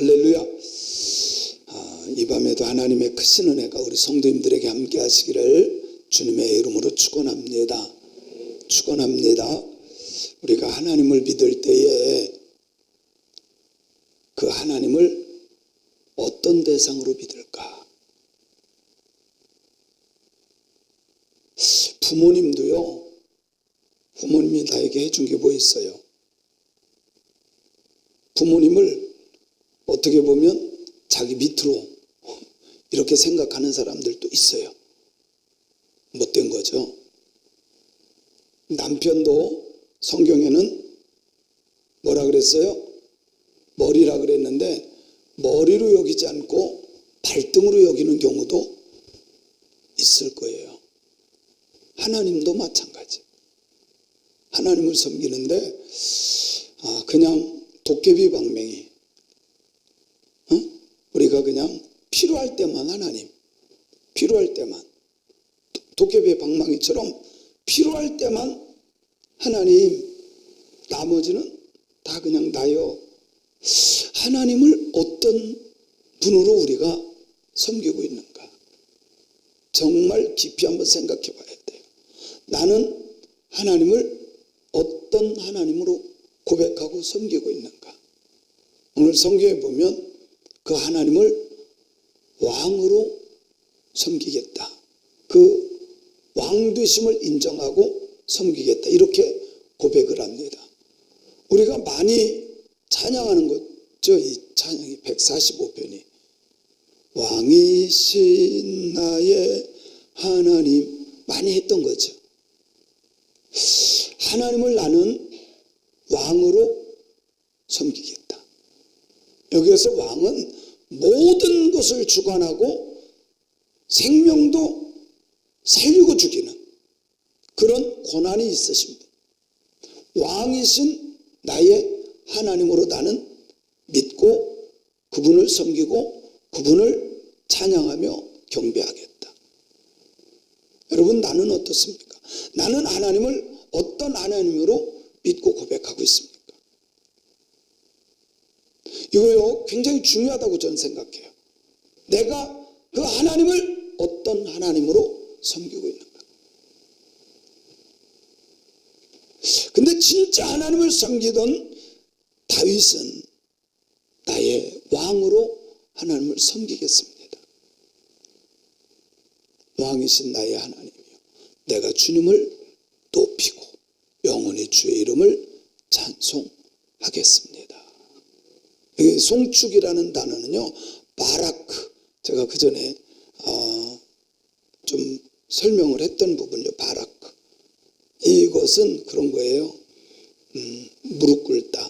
할렐루야. 이 밤에도 하나님의 크신 은혜가 우리 성도님들에게 함께 하시기를 주님의 이름으로 축원합니다. 축원합니다. 우리가 하나님을 믿을 때에 그 하나님을 어떤 대상으로 믿을까? 부모님도요, 부모님이 나에게 해준 게 뭐 있어요? 부모님을 어떻게 보면 자기 밑으로 이렇게 생각하는 사람들도 있어요. 못된 거죠. 남편도 성경에는 뭐라 그랬어요? 머리라 그랬는데 머리로 여기지 않고 발등으로 여기는 경우도 있을 거예요. 하나님도 마찬가지. 하나님을 섬기는데 그냥 도깨비 방맹이 우리가 그냥 필요할 때만 하나님, 필요할 때만 도깨비 방망이처럼 필요할 때만 하나님, 나머지는 다 그냥 나요. 하나님을 어떤 분으로 우리가 섬기고 있는가? 정말 깊이 한번 생각해 봐야 돼요. 나는 하나님을 어떤 하나님으로 고백하고 섬기고 있는가? 오늘 성경에 보면 그 하나님을 왕으로 섬기겠다. 그 왕되심을 인정하고 섬기겠다. 이렇게 고백을 합니다. 우리가 많이 찬양하는 거죠. 이 찬양이 145편이. 왕이신 나의 하나님 많이 했던 거죠. 하나님을 나는 왕으로 섬기겠다. 여기에서 왕은 모든 것을 주관하고 생명도 살리고 죽이는 그런 권한이 있으신 분. 왕이신 나의 하나님으로 나는 믿고 그분을 섬기고 그분을 찬양하며 경배하겠다. 여러분, 나는 어떻습니까? 나는 하나님을 어떤 하나님으로 믿고 고백하고 있습니까? 이거요, 굉장히 중요하다고 저는 생각해요. 내가 그 하나님을 어떤 하나님으로 섬기고 있는가? 근데 진짜 하나님을 섬기던 다윗은 나의 왕으로 하나님을 섬기겠습니다. 왕이신 나의 하나님이요, 내가 주님을 높이고 영원히 주의 이름을 찬송하겠습니다. 여기 송축이라는 단어는요, 바라크, 제가 그 전에 좀 설명을 했던 부분이요. 바라크. 이것은 그런 거예요. 무릎 꿇다,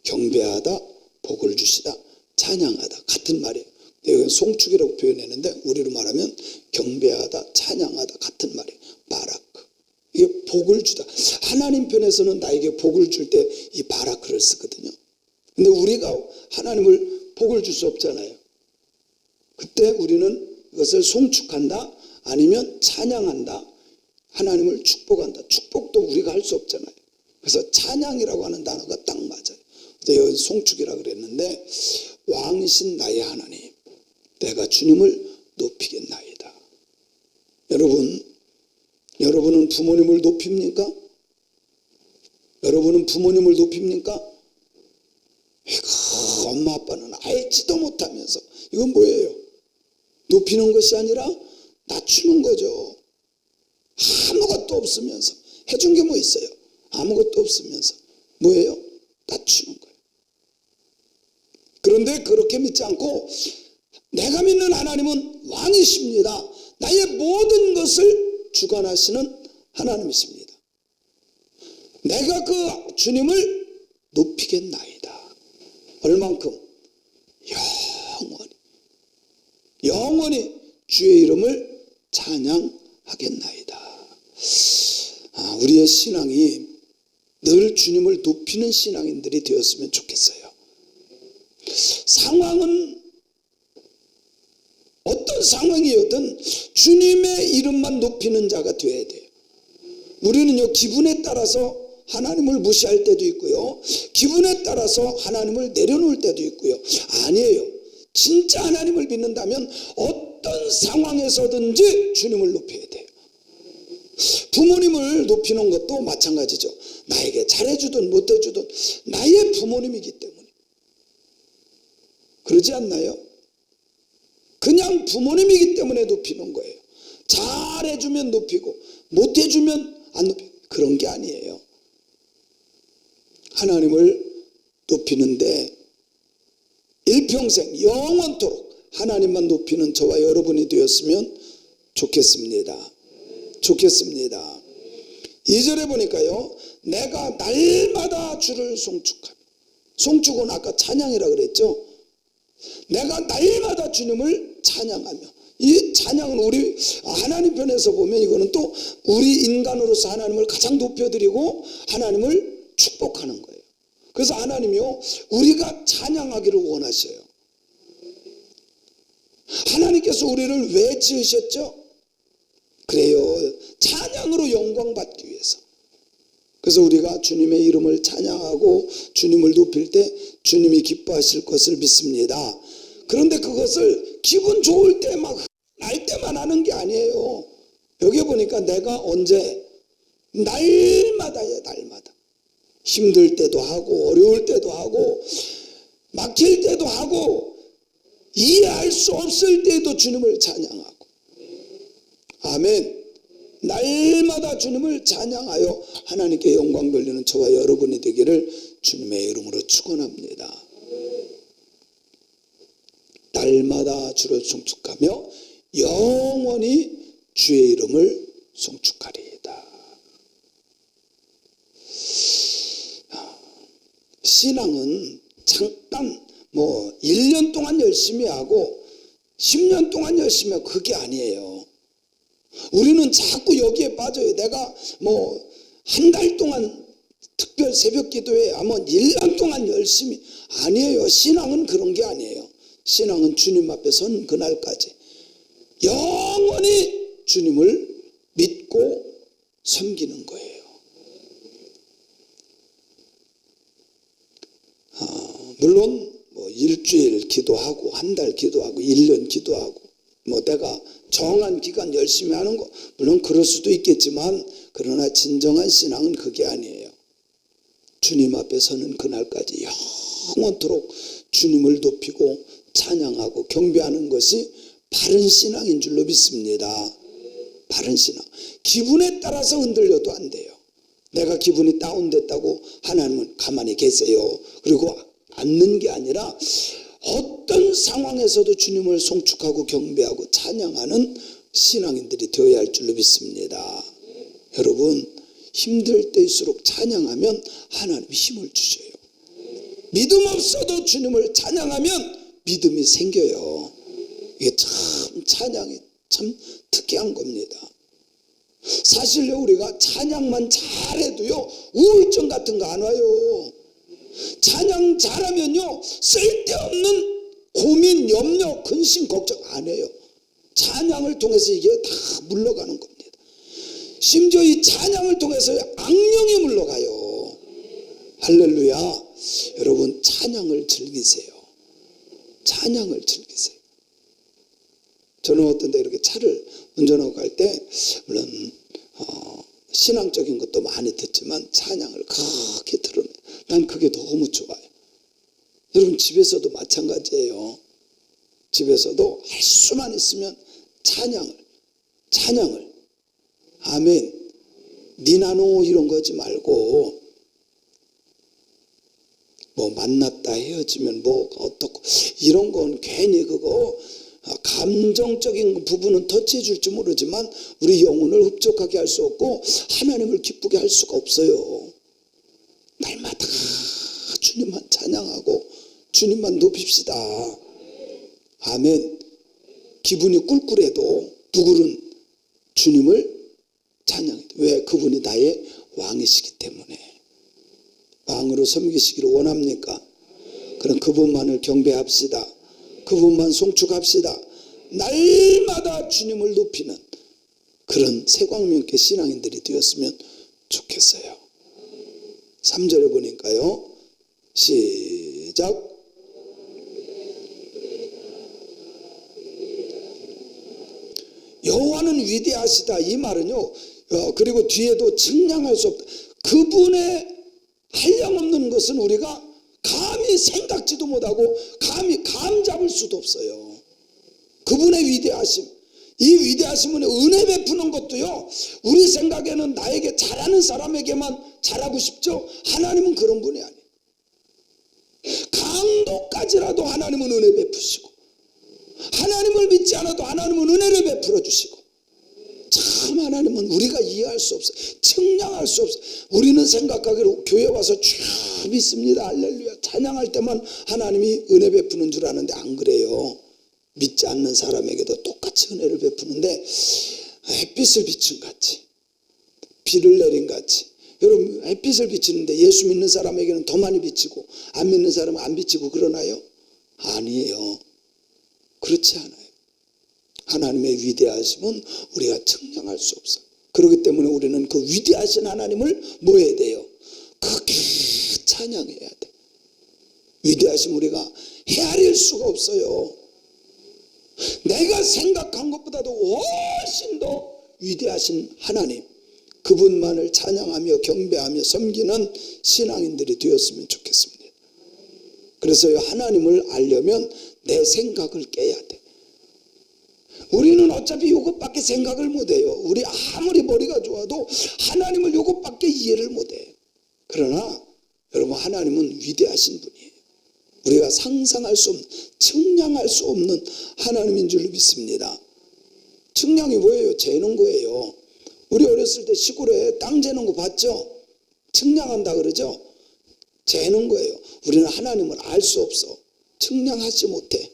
경배하다, 복을 주시다, 찬양하다, 같은 말이에요. 여기 송축이라고 표현했는데 우리로 말하면 경배하다, 찬양하다, 같은 말이에요. 바라크. 이게 복을 주다. 하나님 편에서는 나에게 복을 줄 때 이 바라크를 쓰거든요. 근데 우리가 하나님을 복을 줄 수 없잖아요. 그때 우리는 이것을 송축한다, 아니면 찬양한다, 하나님을 축복한다. 축복도 우리가 할 수 없잖아요. 그래서 찬양이라고 하는 단어가 딱 맞아요. 그래서 여기 송축이라고 그랬는데, 왕이신 나의 하나님, 내가 주님을 높이겠나이다. 여러분은 부모님을 높입니까? 여러분은 부모님을 높입니까? 엄마 아빠는 알지도 못하면서. 이건 뭐예요? 높이는 것이 아니라 낮추는 거죠. 아무것도 없으면서. 해준 게 뭐 있어요? 아무것도 없으면서. 뭐예요? 낮추는 거예요. 그런데 그렇게 믿지 않고 내가 믿는 하나님은 왕이십니다. 나의 모든 것을 주관하시는 하나님이십니다. 내가 그 주님을 높이겠나이다. 얼만큼? 영원히 주의 이름을 찬양하겠나이다. 우리의 신앙이 늘 주님을 높이는 신앙인들이 되었으면 좋겠어요. 상황은 어떤 상황이었든 주님의 이름만 높이는 자가 되어야 돼요. 우리는요, 기분에 따라서 하나님을 무시할 때도 있고요. 기분에 따라서 하나님을 내려놓을 때도 있고요. 아니에요. 진짜 하나님을 믿는다면 어떤 상황에서든지 주님을 높여야 돼요. 부모님을 높이는 것도 마찬가지죠. 나에게 잘해주든 못해주든 나의 부모님이기 때문에. 그러지 않나요? 그냥 부모님이기 때문에 높이는 거예요. 잘해주면 높이고 못해주면 안 높이고 그런 게 아니에요. 하나님을 높이는데 일평생 영원토록 하나님만 높이는 저와 여러분이 되었으면 좋겠습니다. 좋겠습니다. 2절에 보니까요. 내가 날마다 주를 송축하며. 송축은 아까 찬양이라 그랬죠. 내가 날마다 주님을 찬양하며. 이 찬양은 우리 하나님 편에서 보면 이거는 또 우리 인간으로서 하나님을 가장 높여드리고 하나님을 축복하는 거예요. 그래서 하나님이요 우리가 찬양하기를 원하셔요. 하나님께서 우리를 왜 지으셨죠? 그래요. 찬양으로 영광 받기 위해서. 그래서 우리가 주님의 이름을 찬양하고 주님을 높일 때 주님이 기뻐하실 것을 믿습니다. 그런데 그것을 기분 좋을 때 막 날 때만 하는 게 아니에요. 여기 보니까 내가 언제 날마다예요. 날마다. 힘들 때도 하고 어려울 때도 하고 막힐 때도 하고 이해할 수 없을 때도 주님을 찬양하고. 아멘. 날마다 주님을 찬양하여 하나님께 영광 돌리는 저와 여러분이 되기를 주님의 이름으로 축원합니다. 날마다 주를 송축하며 영원히 주의 이름을 송축하리이다. 신앙은 잠깐 1년 동안 열심히 하고 10년 동안 열심히 하고 그게 아니에요. 우리는 자꾸 여기에 빠져요. 내가 한 달 동안 특별 새벽 기도회 하면 1년 동안 열심히. 아니에요. 신앙은 그런 게 아니에요. 신앙은 주님 앞에 선 그날까지 영원히 주님을 믿고 섬기는 거예요. 물론 일주일 기도하고 한 달 기도하고 1년 기도하고 내가 정한 기간 열심히 하는 거 물론 그럴 수도 있겠지만 그러나 진정한 신앙은 그게 아니에요. 주님 앞에 서는 그날까지 영원토록 주님을 높이고 찬양하고 경배하는 것이 바른 신앙인 줄로 믿습니다. 바른 신앙. 기분에 따라서 흔들려도 안 돼요. 내가 기분이 다운됐다고 하나님은 가만히 계세요. 그리고 앉는 게 아니라 어떤 상황에서도 주님을 송축하고 경배하고 찬양하는 신앙인들이 되어야 할 줄로 믿습니다. 여러분 힘들 때일수록 찬양하면 하나님이 힘을 주셔요. 믿음 없어도 주님을 찬양하면 믿음이 생겨요. 이게 참 찬양이 참 특이한 겁니다. 사실요 우리가 찬양만 잘해도요 우울증 같은 거 안 와요. 찬양 잘하면요 쓸데없는 고민, 염려, 근심, 걱정 안 해요. 찬양을 통해서 이게 다 물러가는 겁니다. 심지어 이 찬양을 통해서 악령이 물러가요. 할렐루야. 여러분 찬양을 즐기세요. 찬양을 즐기세요. 저는 어떤 데 이렇게 차를 운전하고 갈 때 물론 신앙적인 것도 많이 듣지만 찬양을 크게 들어요. 난 그게 너무 좋아요. 여러분 집에서도 마찬가지예요. 집에서도 할 수만 있으면 찬양을 아멘 니나노 이런 거 하지 말고 만났다 헤어지면 어떻고 이런 건 괜히 그거 감정적인 부분은 터치해 줄지 모르지만 우리 영혼을 흡족하게 할 수 없고 하나님을 기쁘게 할 수가 없어요. 날마다 주님만 찬양하고 주님만 높입시다. 아멘. 기분이 꿀꿀해도 누구는 주님을 찬양해. 왜? 그분이 나의 왕이시기 때문에. 왕으로 섬기시기를 원합니까? 그럼 그분만을 경배합시다. 그분만 송축합시다. 날마다 주님을 높이는 그런 새광명계 신앙인들이 되었으면 좋겠어요. 3절에 보니까요. 시작. 여호와는 위대하시다. 이 말은요. 그리고 뒤에도 측량할 수 없다. 그분의 한량없는 것은 우리가 감히 생각지도 못하고 감히 감 잡을 수도 없어요. 그분의 위대하심. 이 위대하심은 은혜 베푸는 것도요. 우리 생각에는 나에게 잘하는 사람에게만 잘하고 싶죠. 하나님은 그런 분이 아니에요. 강도까지라도 하나님은 은혜 베푸시고, 하나님을 믿지 않아도 하나님은 은혜를 베풀어 주시고, 참 하나님은 우리가 이해할 수 없어요. 측량할 수 없어요. 우리는 생각하기로 교회 와서 쭉 믿습니다. 할렐루야 찬양할 때만 하나님이 은혜 베푸는 줄 아는데 안 그래요. 믿지 않는 사람에게도 똑같이 은혜를 베푸는데, 햇빛을 비춘 같이, 비를 내린 같이. 여러분, 햇빛을 비치는데 예수 믿는 사람에게는 더 많이 비치고 안 믿는 사람은 안 비치고 그러나요? 아니에요. 그렇지 않아요. 하나님의 위대하심은 우리가 측량할 수 없어요. 그렇기 때문에 우리는 그 위대하신 하나님을 뭐 해야 돼요? 크게 찬양해야 돼. 위대하심 우리가 헤아릴 수가 없어요. 내가 생각한 것보다도 훨씬 더 위대하신 하나님, 그분만을 찬양하며 경배하며 섬기는 신앙인들이 되었으면 좋겠습니다. 그래서 하나님을 알려면 내 생각을 깨야 돼. 우리는 어차피 이것밖에 생각을 못해요. 우리 아무리 머리가 좋아도 하나님을 이것밖에 이해를 못해. 그러나 여러분, 하나님은 위대하신 분이에요. 우리가 상상할 수 없는, 측량할 수 없는 하나님인 줄 믿습니다. 측량이 뭐예요? 재는 거예요. 우리 어렸을 때 시골에 땅 재는 거 봤죠? 측량한다 그러죠? 재는 거예요. 우리는 하나님을 알 수 없어. 측량하지 못해.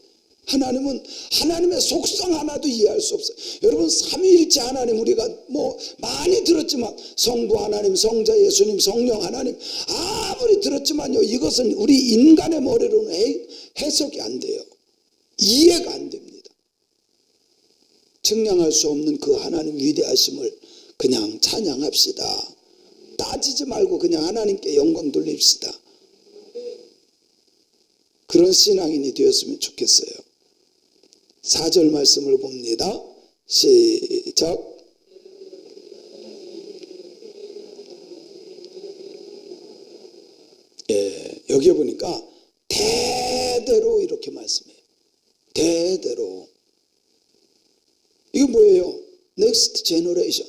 하나님은 하나님의 속성 하나도 이해할 수 없어요. 여러분, 삼위일체 하나님 우리가 뭐 많이 들었지만, 성부 하나님, 성자 예수님, 성령 하나님 아무리 들었지만요, 이것은 우리 인간의 머리로는 해석이 안 돼요. 이해가 안 됩니다. 측량할 수 없는 그 하나님 위대하심을 그냥 찬양합시다. 따지지 말고 그냥 하나님께 영광 돌립시다. 그런 신앙인이 되었으면 좋겠어요. 4절 말씀을 봅니다. 시작. 여기에 보니까 대대로 이렇게 말씀해요. 대대로. 이게 뭐예요? 넥스트 제너레이션.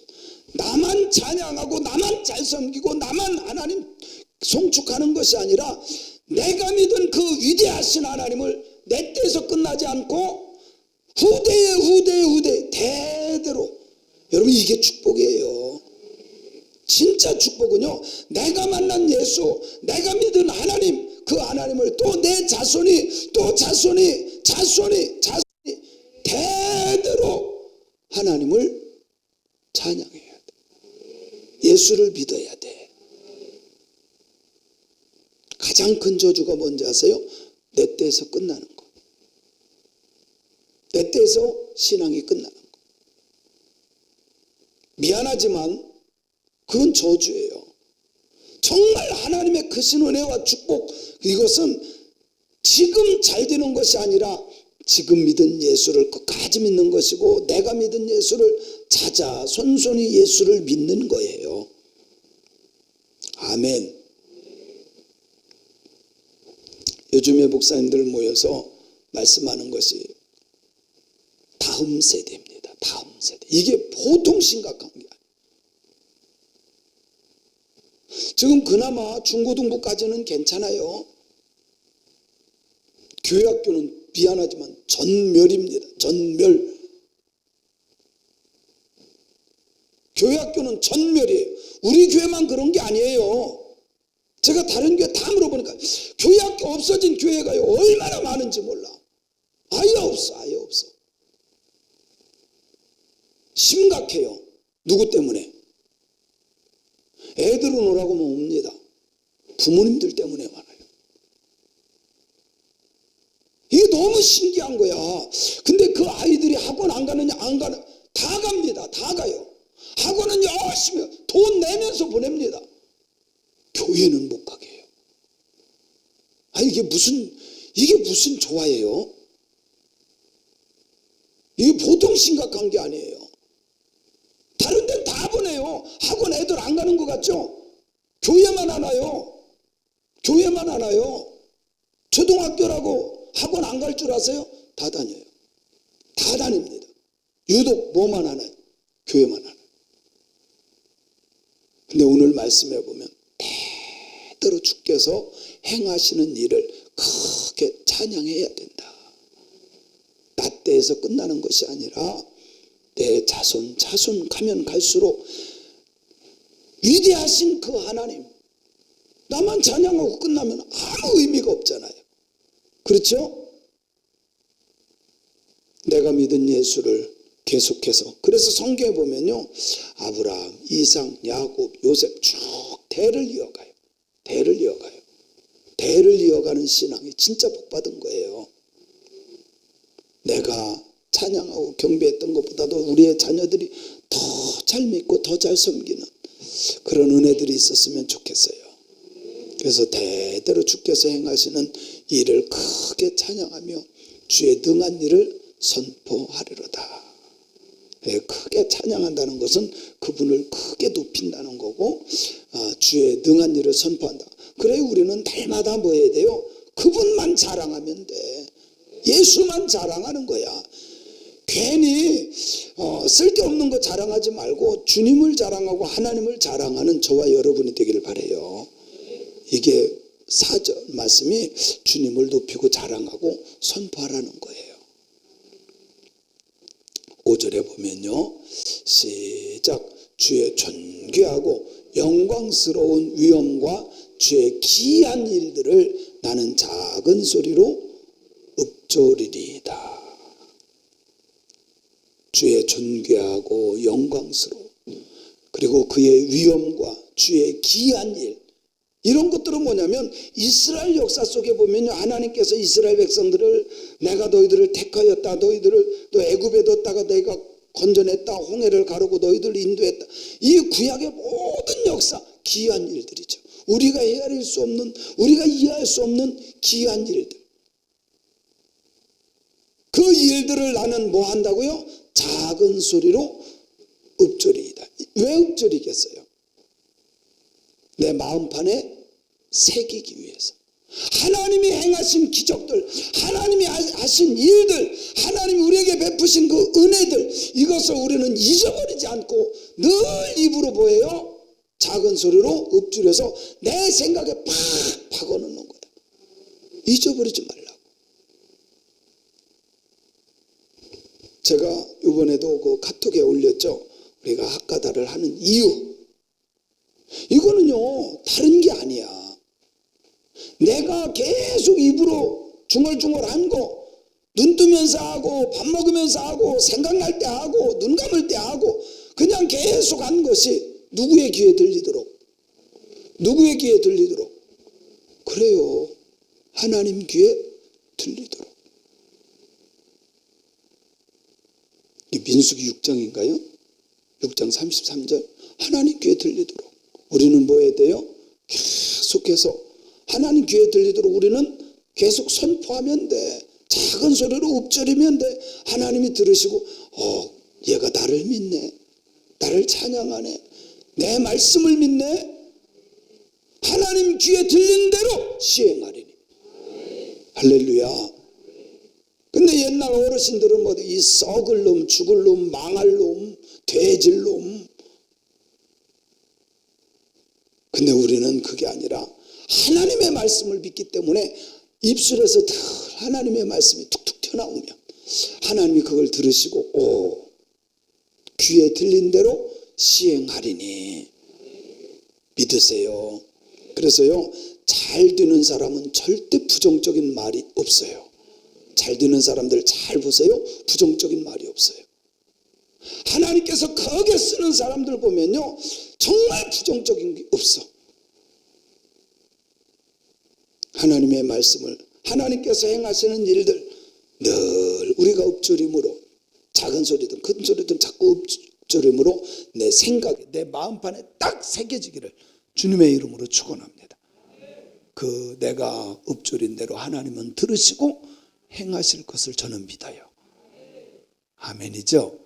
나만 찬양하고 나만 잘 섬기고 나만 하나님 송축하는 것이 아니라, 내가 믿은 그 위대하신 하나님을 내 때에서 끝나지 않고 후대에 대대로. 여러분, 이게 축복이에요. 진짜 축복은요, 내가 만난 예수, 내가 믿은 하나님, 그 하나님을 또 내 자손이 대대로 하나님을 찬양해야 돼. 예수를 믿어야 돼. 가장 큰 저주가 뭔지 아세요? 내 때에서 끝나는 거. 내 때에서 신앙이 끝나는 거. 미안하지만 그건 저주예요. 정말 하나님의 크신 은혜와 축복, 이것은 지금 잘 되는 것이 아니라 지금 믿은 예수를 끝까지 믿는 것이고, 내가 믿은 예수를 찾아 손손히 예수를 믿는 거예요. 아멘. 요즘에 목사님들 모여서 말씀하는 것이 다음 세대입니다. 다음 세대. 이게 보통 심각한 게 아니에요. 지금 그나마 중고등부까지는 괜찮아요. 교회학교는 미안하지만 전멸입니다. 전멸. 교회학교는 전멸이에요. 우리 교회만 그런 게 아니에요. 제가 다른 교회 다 물어보니까 교회학교 없어진 교회가요, 얼마나 많은지 몰라. 아예 없어. 아예 없어. 심각해요. 누구 때문에? 애들은 오라고 하면 옵니다. 부모님들 때문에 많아요. 이게 너무 신기한 거야. 근데 그 아이들이 학원 안 가느냐? 안 가는, 다 갑니다. 다 가요. 학원은 열심히 돈 내면서 보냅니다. 교회는 못 가게 해요. 이게 무슨 조화예요? 이게 보통 심각한 게 아니에요. 다른 데는 다 보내요. 학원 애들 안 가는 것 같죠? 교회만 하나요? 교회만 하나요? 초등학교라고 학원 안 갈 줄 아세요? 다 다녀요. 다 다닙니다. 유독 뭐만 하나요? 교회만 하나요. 근데 오늘 말씀해 보면 대대로 주께서 행하시는 일을 크게 찬양해야 된다. 나때에서 끝나는 것이 아니라 내 자손 가면 갈수록 위대하신 그 하나님, 나만 찬양하고 끝나면 아무 의미가 없잖아요. 그렇죠? 내가 믿은 예수를 계속해서, 그래서 성경에 보면요, 아브라함, 이삭, 야곱, 요셉 쭉 대를 이어가요. 대를 이어가는 신앙이 진짜 복받은 거예요. 내가 찬양하고 경배했던 것보다도 우리의 자녀들이 더 잘 믿고 더 잘 섬기는 그런 은혜들이 있었으면 좋겠어요. 그래서 대대로 주께서 행하시는 일을 크게 찬양하며 주의 능한 일을 선포하리로다. 크게 찬양한다는 것은 그분을 크게 높인다는 거고, 주의 능한 일을 선포한다. 그래 우리는 날마다 뭐 해야 돼요? 그분만 자랑하면 돼. 예수만 자랑하는 거야. 괜히 쓸데없는 거 자랑하지 말고 주님을 자랑하고 하나님을 자랑하는 저와 여러분이 되기를 바라요. 이게 사절 말씀이 주님을 높이고 자랑하고 선포하라는 거예요. 5절에 보면요, 시작. 주의 존귀하고 영광스러운 위엄과 주의 기이한 일들을 나는 작은 소리로 읊조리리이다. 주의 존귀하고 영광스러운, 그리고 그의 위엄과 주의 기이한 일, 이런 것들은 뭐냐면 이스라엘 역사 속에 보면 하나님께서 이스라엘 백성들을 내가 너희들을 택하였다, 너희들을 또 애굽에 뒀다가 내가 건져냈다, 홍해를 가르고 너희들을 인도했다. 이 구약의 모든 역사 기이한 일들이죠. 우리가 헤아릴 수 없는, 우리가 이해할 수 없는 기이한 일들. 그 일들을 나는 뭐 한다고요? 작은 소리로 읊조리이다. 왜 읊조리겠어요? 내 마음판에 새기기 위해서. 하나님이 행하신 기적들, 하나님이 하신 일들, 하나님이 우리에게 베푸신 그 은혜들, 이것을 우리는 잊어버리지 않고 늘 입으로 뭐예요? 작은 소리로 읊조려서 내 생각에 팍 박아놓는 거야. 잊어버리지 말라고. 제가 이번에도 그 카톡에 올렸죠. 우리가 학가다를 하는 이유. 이거는요, 다른 게 아니야. 내가 계속 입으로 중얼중얼한 거, 눈 뜨면서 하고 밥 먹으면서 하고 생각날 때 하고 눈 감을 때 하고 그냥 계속 한 것이 누구의 귀에 들리도록, 누구의 귀에 들리도록, 그래요, 하나님 귀에 들리도록. 민수기 6장인가요? 6장 33절. 하나님 귀에 들리도록 우리는 뭐 해야 돼요? 계속해서 하나님 귀에 들리도록 우리는 계속 선포하면 돼. 작은 소리로 읊조리면 돼. 하나님이 들으시고 얘가 나를 믿네, 나를 찬양하네, 내 말씀을 믿네. 하나님 귀에 들린 대로 시행하리니. 할렐루야. 근데 옛날 어르신들은 뭐 이 썩을 놈, 죽을 놈, 망할 놈, 돼질 놈. 근데 우리는 그게 아니라 하나님의 말씀을 믿기 때문에 입술에서 늘 하나님의 말씀이 툭툭 튀어나오면 하나님이 그걸 들으시고 귀에 들린 대로 시행하리니. 믿으세요. 그래서요, 잘 되는 사람은 절대 부정적인 말이 없어요. 잘 되는 사람들 잘 보세요. 부정적인 말이 없어요. 하나님께서 거기에 쓰는 사람들 보면요, 정말 부정적인 게 없어. 하나님의 말씀을, 하나님께서 행하시는 일들 늘 우리가 읊조림으로, 작은 소리든 큰 소리든 자꾸 읊조림으로 내 생각에, 내 마음판에 딱 새겨지기를 주님의 이름으로 축원합니다. 그 내가 읊조린 대로 하나님은 들으시고 행하실 것을 저는 믿어요. 아멘이죠.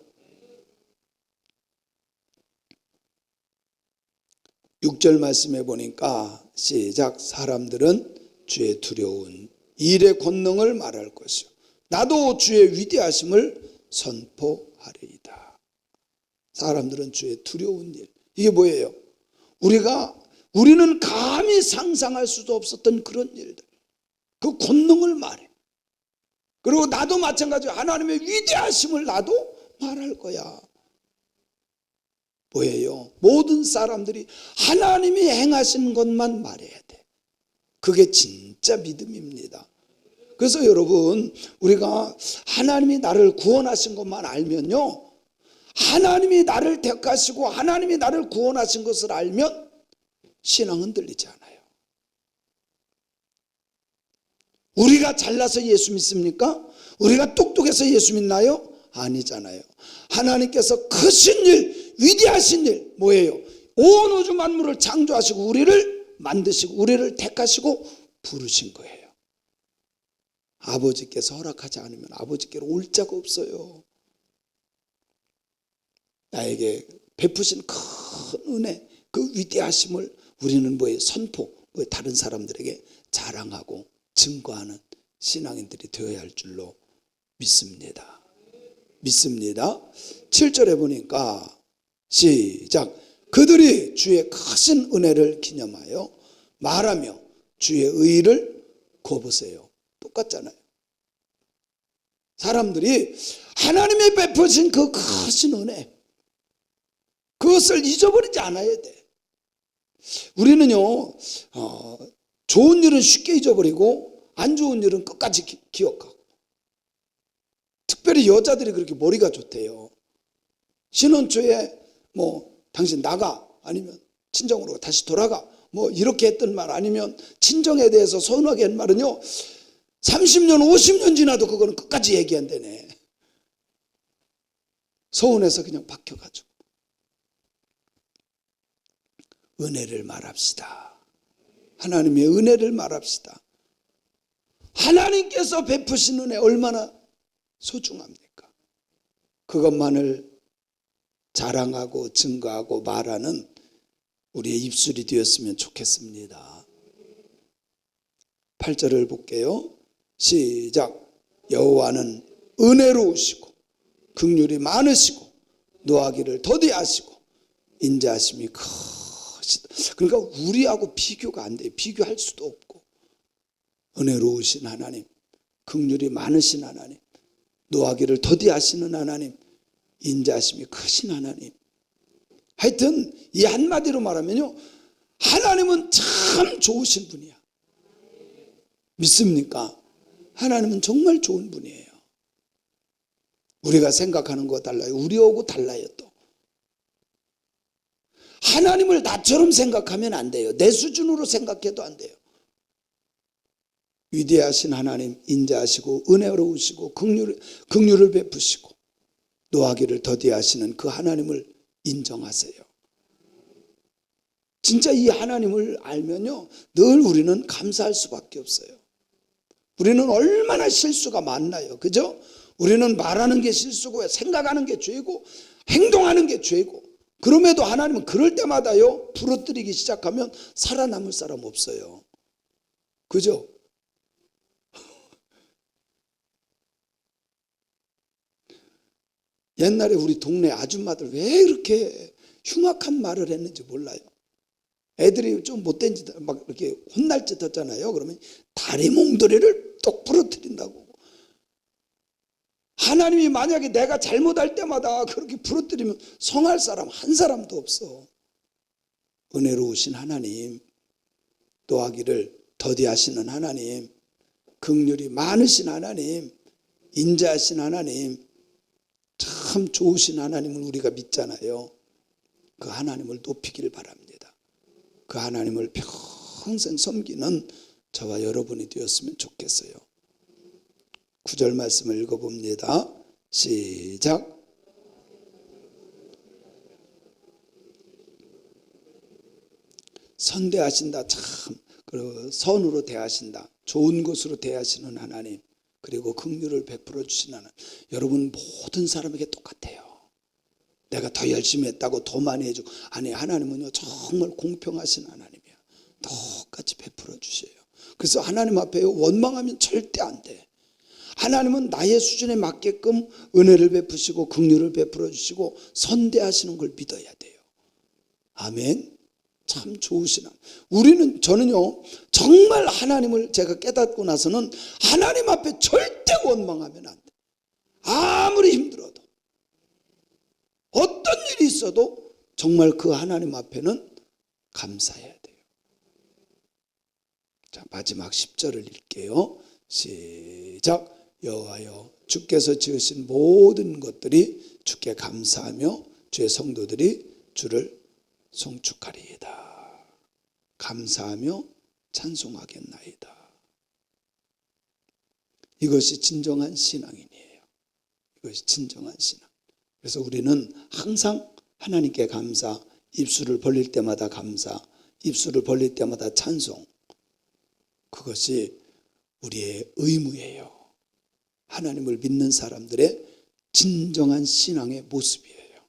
6절 말씀해 보니까 시작. 사람들은 주의 두려운 일의 권능을 말할 것이요 나도 주의 위대하심을 선포하리이다. 사람들은 주의 두려운 일, 이게 뭐예요? 우리는 감히 상상할 수도 없었던 그런 일들, 그 권능을 말해. 그리고 나도 마찬가지로 하나님의 위대하심을 나도 말할 거야. 뭐예요? 모든 사람들이 하나님이 행하신 것만 말해야 돼. 그게 진짜 믿음입니다. 그래서 여러분, 우리가 하나님이 나를 구원하신 것만 알면요, 하나님이 나를 택하시고 하나님이 나를 구원하신 것을 알면 신앙은 들리지 않아요. 우리가 잘나서 예수 믿습니까? 우리가 똑똑해서 예수 믿나요? 아니잖아요. 하나님께서 크신 일, 위대하신 일, 뭐예요? 온 우주 만물을 창조하시고 우리를 만드시고 우리를 택하시고 부르신 거예요. 아버지께서 허락하지 않으면 아버지께로 올 자가 없어요. 나에게 베푸신 큰 은혜, 그 위대하심을 우리는 뭐예요? 선포, 다른 사람들에게 자랑하고 증거하는 신앙인들이 되어야 할 줄로 믿습니다. 7절에 보니까 시작. 그들이 주의 크신 은혜를 기념하여 말하며 주의 의를 거부세요. 똑같잖아요. 사람들이 하나님의 베푸신 그 크신 은혜, 그것을 잊어버리지 않아야 돼. 우리는요, 좋은 일은 쉽게 잊어버리고 안 좋은 일은 끝까지 기억하고. 특별히 여자들이 그렇게 머리가 좋대요. 신혼 초에 당신 나가, 아니면 친정으로 다시 돌아가, 이렇게 했던 말, 아니면 친정에 대해서 서운하게 한 말은요, 30년 50년 지나도 그거는 끝까지 얘기한다네. 서운해서 그냥 박혀가지고. 은혜를 말합시다. 하나님의 은혜를 말합시다. 하나님께서 베푸신 은혜 얼마나 소중합니까? 그것만을 자랑하고 증거하고 말하는 우리의 입술이 되었으면 좋겠습니다. 8절을 볼게요. 시작. 여호와는 은혜로우시고 긍휼이 많으시고 노하기를 더디하시고 인자하심이 크시다. 그러니까 우리하고 비교가 안 돼요. 비교할 수도 없고. 은혜로우신 하나님, 긍휼이 많으신 하나님, 노하기를 더디하시는 하나님, 인자하심이 크신 하나님. 하여튼 이 한마디로 말하면요, 하나님은 참 좋으신 분이야. 믿습니까? 하나님은 정말 좋은 분이에요. 우리가 생각하는 거 달라요. 우리하고 달라요. 또 하나님을 나처럼 생각하면 안 돼요. 내 수준으로 생각해도 안 돼요. 위대하신 하나님, 인자하시고 은혜로우시고 긍휼을 베푸시고 노하기를 더디하시는 그 하나님을 인정하세요. 진짜 이 하나님을 알면요, 늘 우리는 감사할 수밖에 없어요. 우리는 얼마나 실수가 많나요? 그죠? 우리는 말하는 게 실수고 생각하는 게 죄고 행동하는 게 죄고, 그럼에도 하나님은 그럴 때마다요, 부러뜨리기 시작하면 살아남을 사람 없어요. 그죠? 옛날에 우리 동네 아줌마들 왜 이렇게 흉악한 말을 했는지 몰라요. 애들이 좀 못된 짓 막 이렇게 혼날 짓 했잖아요. 그러면 다리 몽둥이를 똑 부러뜨린다고. 하나님이 만약에 내가 잘못할 때마다 그렇게 부러뜨리면 성할 사람 한 사람도 없어. 은혜로우신 하나님, 노하기를 더디하시는 하나님, 긍휼이 많으신 하나님, 인자하신 하나님, 참 좋으신 하나님을 우리가 믿잖아요. 그 하나님을 높이기를 바랍니다. 그 하나님을 평생 섬기는 저와 여러분이 되었으면 좋겠어요. 9절 말씀을 읽어봅니다. 시작. 선대하신다. 참 선으로 대하신다. 좋은 것으로 대하시는 하나님, 그리고 긍휼을 베풀어 주시는 하나님. 여러분 모든 사람에게 똑같아요. 내가 더 열심히 했다고 더 많이 해주고, 아니, 하나님은요 정말 공평하신 하나님이야. 똑같이 베풀어 주셔요. 그래서 하나님 앞에 원망하면 절대 안 돼. 하나님은 나의 수준에 맞게끔 은혜를 베푸시고 긍휼을 베풀어 주시고 선대하시는 걸 믿어야 돼요. 아멘. 참 좋으시나. 저는요 정말 하나님을 제가 깨닫고 나서는 하나님 앞에 절대 원망하면 안 돼. 아무리 힘들어도, 어떤 일이 있어도 정말 그 하나님 앞에는 감사해야 돼요. 자, 마지막 10절을 읽게요. 시작. 여호와여, 주께서 지으신 모든 것들이 주께 감사하며 주의 성도들이 주를 송축하리이다. 감사하며 찬송하겠나이다. 이것이 진정한 신앙인이에요. 이것이 진정한 신앙. 그래서 우리는 항상 하나님께 감사, 입술을 벌릴 때마다 감사, 입술을 벌릴 때마다 찬송, 그것이 우리의 의무예요. 하나님을 믿는 사람들의 진정한 신앙의 모습이에요.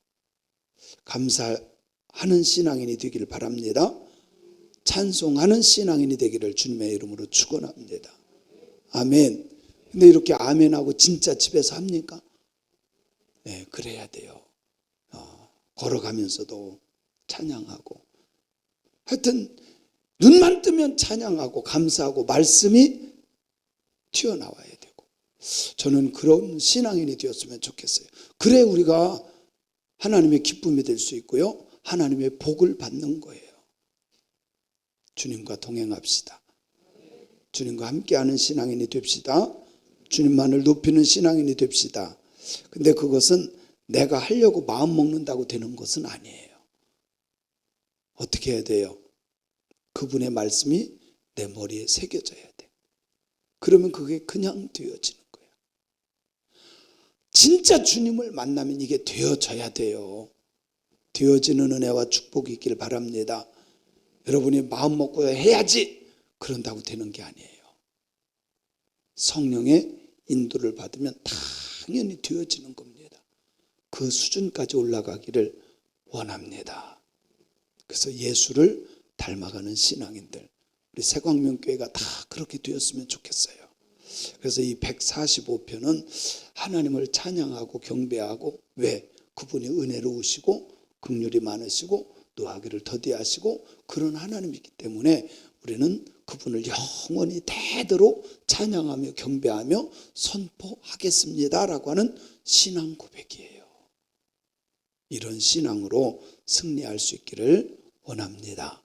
감사하는 신앙인이 되기를 바랍니다. 찬송하는 신앙인이 되기를 주님의 이름으로 축원합니다. 아멘. 근데 이렇게 아멘하고 진짜 집에서 합니까? 네, 그래야 돼요. 걸어가면서도 찬양하고, 하여튼 눈만 뜨면 찬양하고 감사하고 말씀이 튀어나와야 되고, 저는 그런 신앙인이 되었으면 좋겠어요. 그래 우리가 하나님의 기쁨이 될 수 있고요, 하나님의 복을 받는 거예요. 주님과 동행합시다. 주님과 함께하는 신앙인이 됩시다. 주님만을 높이는 신앙인이 됩시다. 근데 그것은 내가 하려고 마음 먹는다고 되는 것은 아니에요. 어떻게 해야 돼요? 그분의 말씀이 내 머리에 새겨져야 돼. 그러면 그게 그냥 되어지는 거예요. 진짜 주님을 만나면 이게 되어져야 돼요. 되어지는 은혜와 축복이 있길 바랍니다. 여러분이 마음 먹고 해야지 그런다고 되는 게 아니에요. 성령의 인도를 받으면 당연히 되어지는 겁니다. 그 수준까지 올라가기를 원합니다. 그래서 예수를 닮아가는 신앙인들, 우리 새광명교회가 다 그렇게 되었으면 좋겠어요. 그래서 이 145편은 하나님을 찬양하고 경배하고, 왜? 그분이 은혜로우시고 긍휼이 많으시고 노하기를 더디하시고 그런 하나님이기 때문에 우리는 그분을 영원히 대대로 찬양하며 경배하며 선포하겠습니다라고 하는 신앙 고백이에요. 이런 신앙으로 승리할 수 있기를 원합니다.